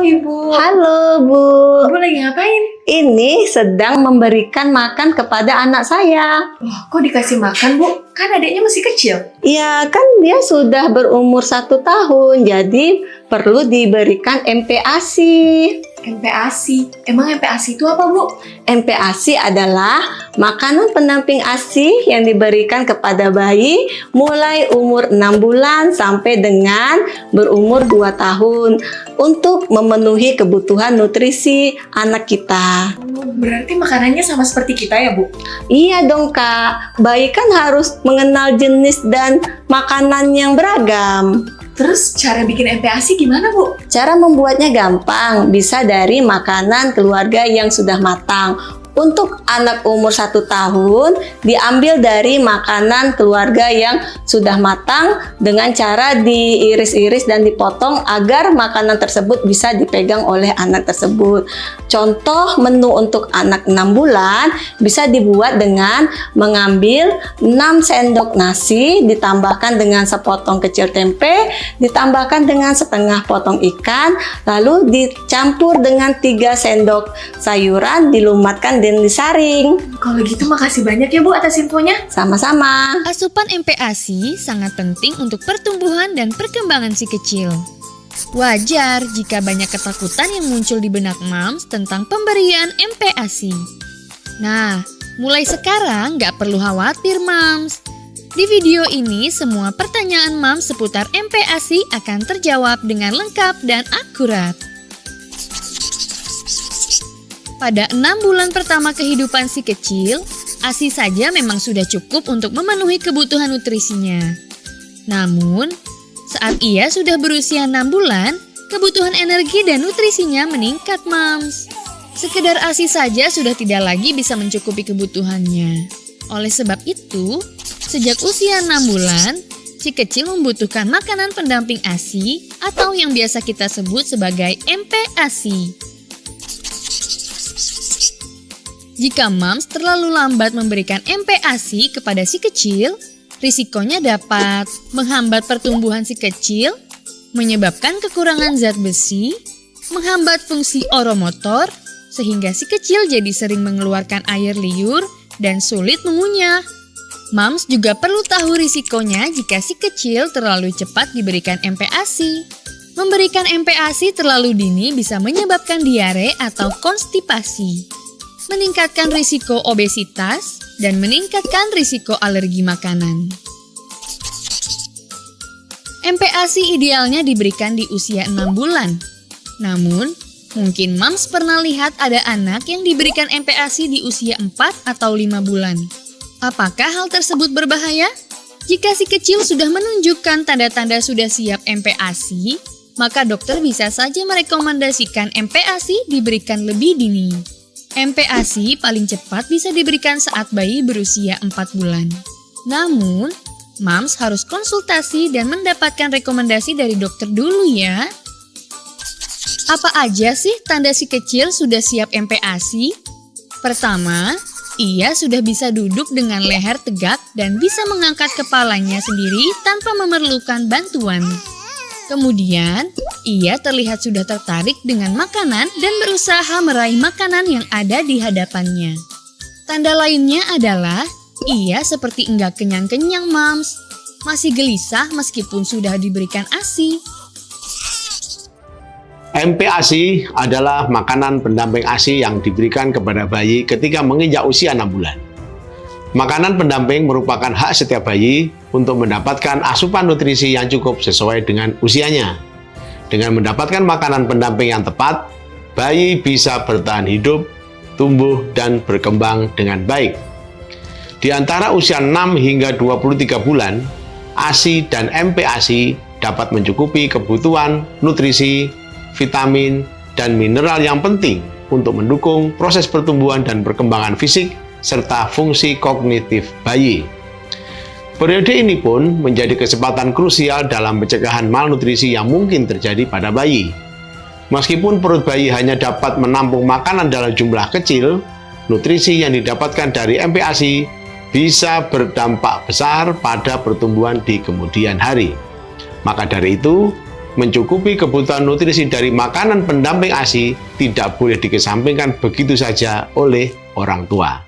Ibu. Halo Bu, Ibu lagi ngapain? ini sedang memberikan makan kepada anak saya. Loh, kok dikasih makan, Bu? Kan adiknya masih kecil. Ya kan dia sudah berumur 1 tahun, jadi perlu diberikan MPASI. MPASI. Emang MPASI itu apa, Bu? MPASI adalah makanan pendamping ASI yang diberikan kepada bayi mulai umur 6 bulan sampai dengan berumur 2 tahun untuk memenuhi kebutuhan nutrisi anak kita. Oh, berarti makanannya sama seperti kita ya, Bu? Iya dong Kak, bayi kan harus mengenal jenis dan makanan yang beragam. Terus cara bikin MPASI gimana, Bu? Cara membuatnya gampang, bisa dari makanan keluarga yang sudah matang. Untuk anak umur 1 tahun, diambil dari makanan keluarga yang sudah matang dengan cara diiris-iris dan dipotong agar makanan tersebut bisa dipegang oleh anak tersebut. Contoh menu untuk anak 6 bulan bisa dibuat dengan mengambil 6 sendok nasi, ditambahkan dengan sepotong kecil tempe, ditambahkan dengan setengah potong ikan, lalu dicampur dengan 3 sendok sayuran, dilumatkan dan disaring. Kalau gitu makasih banyak ya, Bu, atas infonya. Sama-sama. Asupan MPASI sangat penting untuk pertumbuhan dan perkembangan si kecil. Wajar jika banyak ketakutan yang muncul di benak moms tentang pemberian MPASI. Nah, mulai sekarang nggak perlu khawatir moms. Di video ini semua pertanyaan moms seputar MPASI akan terjawab dengan lengkap dan akurat. Pada 6 bulan pertama kehidupan si kecil, ASI saja memang sudah cukup untuk memenuhi kebutuhan nutrisinya. Namun, saat ia sudah berusia 6 bulan, kebutuhan energi dan nutrisinya meningkat, moms. Sekedar ASI saja sudah tidak lagi bisa mencukupi kebutuhannya. Oleh sebab itu, sejak usia 6 bulan, si kecil membutuhkan makanan pendamping ASI atau yang biasa kita sebut sebagai MPASI. Jika moms terlalu lambat memberikan MPASI kepada si kecil, risikonya dapat menghambat pertumbuhan si kecil, menyebabkan kekurangan zat besi, menghambat fungsi oromotor, sehingga si kecil jadi sering mengeluarkan air liur dan sulit mengunyah. Moms juga perlu tahu risikonya jika si kecil terlalu cepat diberikan MPASI. Memberikan MPASI terlalu dini bisa menyebabkan diare atau konstipasi, meningkatkan risiko obesitas, dan meningkatkan risiko alergi makanan. MPASI idealnya diberikan di usia 6 bulan. Namun, mungkin moms pernah lihat ada anak yang diberikan MPASI di usia 4 atau 5 bulan. Apakah hal tersebut berbahaya? Jika si kecil sudah menunjukkan tanda-tanda sudah siap MPASI, maka dokter bisa saja merekomendasikan MPASI diberikan lebih dini. MPASI paling cepat bisa diberikan saat bayi berusia 4 bulan. Namun, moms harus konsultasi dan mendapatkan rekomendasi dari dokter dulu ya. Apa aja sih tanda si kecil sudah siap MPASI? Pertama, ia sudah bisa duduk dengan leher tegak dan bisa mengangkat kepalanya sendiri tanpa memerlukan bantuan. Kemudian, ia terlihat sudah tertarik dengan makanan dan berusaha meraih makanan yang ada di hadapannya. Tanda lainnya adalah ia seperti enggak kenyang-kenyang, moms. Masih gelisah meskipun sudah diberikan ASI. MPASI adalah makanan pendamping ASI yang diberikan kepada bayi ketika menginjak usia 6 bulan. Makanan pendamping merupakan hak setiap bayi untuk mendapatkan asupan nutrisi yang cukup sesuai dengan usianya. Dengan mendapatkan makanan pendamping yang tepat, bayi bisa bertahan hidup, tumbuh, dan berkembang dengan baik. Di antara usia 6 hingga 23 bulan, ASI dan MPASI dapat mencukupi kebutuhan nutrisi, vitamin, dan mineral yang penting untuk mendukung proses pertumbuhan dan perkembangan fisik serta fungsi kognitif bayi. Periode ini pun menjadi kesempatan krusial dalam pencegahan malnutrisi yang mungkin terjadi pada bayi. Meskipun perut bayi hanya dapat menampung makanan dalam jumlah kecil, nutrisi yang didapatkan dari MPASI bisa berdampak besar pada pertumbuhan di kemudian hari. Maka dari itu, mencukupi kebutuhan nutrisi dari makanan pendamping ASI tidak boleh dikesampingkan begitu saja oleh orang tua.